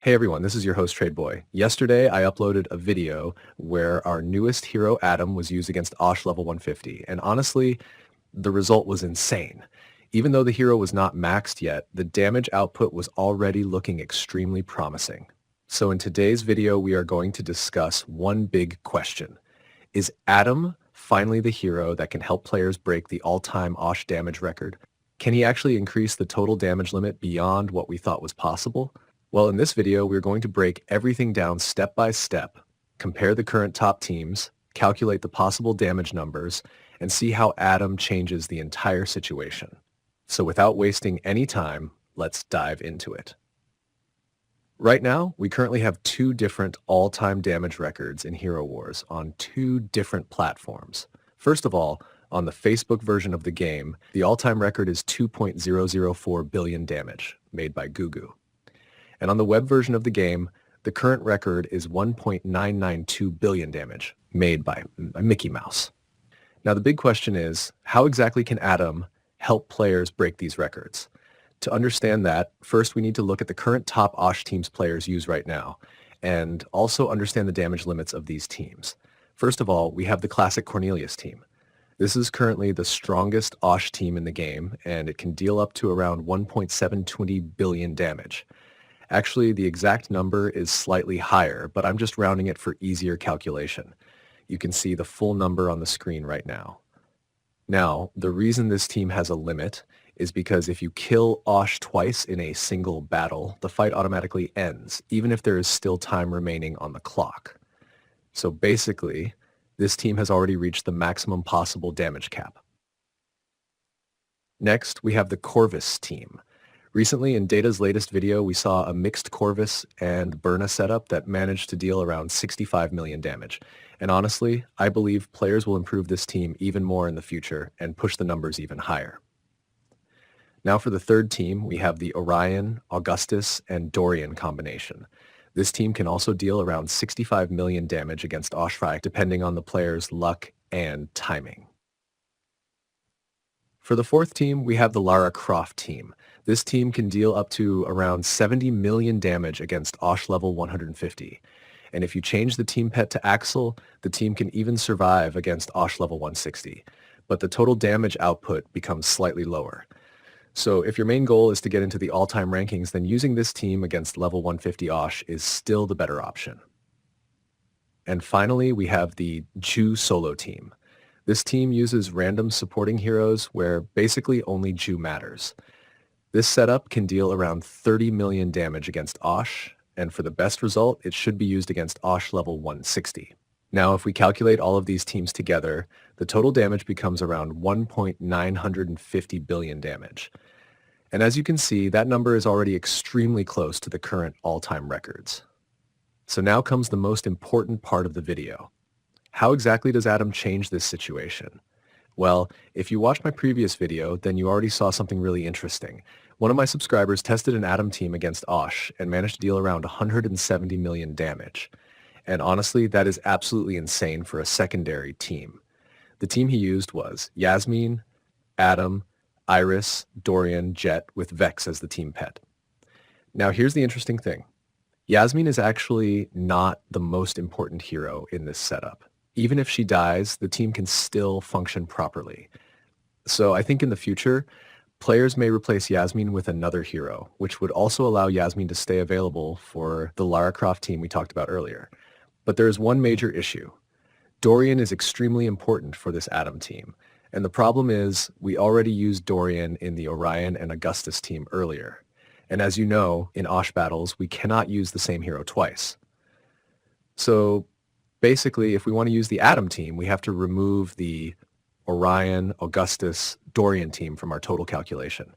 Hey everyone, this is your host Trade Boy. Yesterday I uploaded a video where our newest hero Adam was used against Osh level 150, and honestly, the result was insane. Even though the hero was not maxed yet, the damage output was already looking extremely promising. So in today's video we are going to discuss one big question. Is Adam finally the hero that can help players break the all-time Osh damage record? Can he actually increase the total damage limit beyond what we thought was possible? Well, in this video, we're going to break everything down step by step, compare the current top teams, calculate the possible damage numbers, and see how Adam changes the entire situation. So without wasting any time, let's dive into it. Right now, we currently have two different all-time damage records in Hero Wars on two different platforms. First of all, on the Facebook version of the game, the all-time record is 2.004 billion damage, made by Gugu. And on the web version of the game, the current record is 1.992 billion damage, made by Mickey Mouse. Now the big question is, how exactly can Adam help players break these records? To understand that, first we need to look at the current top Osh teams players use right now, and also understand the damage limits of these teams. First of all, we have the Classic Cornelius team. This is currently the strongest Osh team in the game, and it can deal up to around 1.720 billion damage. Actually, the exact number is slightly higher, but I'm just rounding it for easier calculation. You can see the full number on the screen right now. Now, the reason this team has a limit is because if you kill Osh twice in a single battle, the fight automatically ends, even if there is still time remaining on the clock. So basically, this team has already reached the maximum possible damage cap. Next, we have the Corvus team. Recently, in Data's latest video, we saw a mixed Corvus and Byrna setup that managed to deal around 65 million damage. And honestly, I believe players will improve this team even more in the future and push the numbers even higher. Now for the third team, we have the Orion, Augustus, and Dorian combination. This team can also deal around 65 million damage against Oshfry, depending on the player's luck and timing. For the fourth team, we have the Lara Croft team. This team can deal up to around 70 million damage against Osh level 150. And if you change the team pet to Axel, the team can even survive against Osh level 160. But the total damage output becomes slightly lower. So if your main goal is to get into the all-time rankings, then using this team against level 150 Osh is still the better option. And finally, we have the Jhu Solo Team. This team uses random supporting heroes where basically only Jhu matters. This setup can deal around 30 million damage against Osh, and for the best result, it should be used against Osh level 160. Now, if we calculate all of these teams together, the total damage becomes around 1.950 billion damage. And as you can see, that number is already extremely close to the current all-time records. So now comes the most important part of the video. How exactly does Adam change this situation? Well, if you watched my previous video, then you already saw something really interesting. One of my subscribers tested an Adam team against Osh and managed to deal around 170 million damage. And honestly, that is absolutely insane for a secondary team. The team he used was Yasmin, Adam, Iris, Dorian, Jet, with Vex as the team pet. Now here's the interesting thing. Yasmin is actually not the most important hero in this setup. Even if she dies, the team can still function properly. So I think in the future, players may replace Yasmin with another hero, which would also allow Yasmin to stay available for the Lara Croft team we talked about earlier. But there is one major issue. Dorian is extremely important for this Adam team. And the problem is we already used Dorian in the Orion and Augustus team earlier. And as you know, in Osh battles, we cannot use the same hero twice. So basically, if we want to use the Adam team, we have to remove the Orion, Augustus, Dorian team from our total calculation.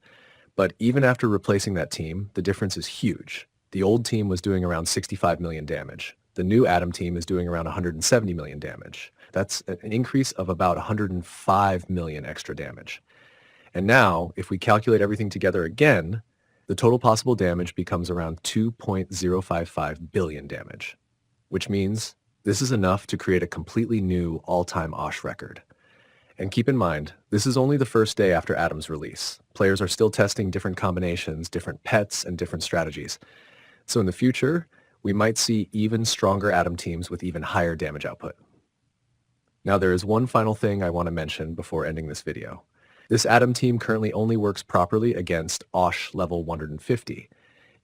But even after replacing that team, the difference is huge. The old team was doing around 65 million damage. The new Adam team is doing around 170 million damage. That's an increase of about 105 million extra damage. And now, if we calculate everything together again, the total possible damage becomes around 2.055 billion damage, which means this is enough to create a completely new all-time Osh record. And keep in mind, this is only the first day after Adam's release. Players are still testing different combinations, different pets, and different strategies. So in the future, we might see even stronger Atom teams with even higher damage output. Now there is one final thing I want to mention before ending this video. This Atom team currently only works properly against Osh level 150,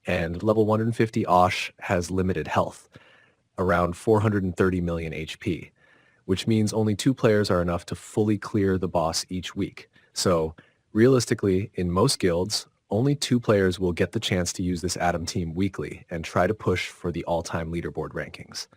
and level 150 Osh has limited health, around 430 million HP, which means only 2 players are enough to fully clear the boss each week. So realistically, in most guilds, only 2 players will get the chance to use this Atom team weekly and try to push for the all-time leaderboard rankings.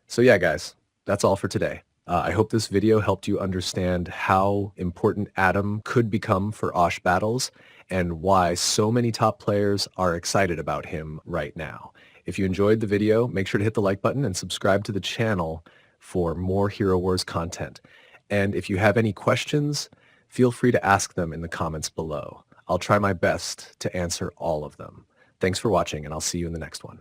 So yeah, guys, that's all for today. I hope this video helped you understand how important Atom could become for Osh battles and why so many top players are excited about him right now. If you enjoyed the video, make sure to hit the like button and subscribe to the channel for more Hero Wars content. And if you have any questions, feel free to ask them in the comments below. I'll try my best to answer all of them. Thanks for watching, and I'll see you in the next one.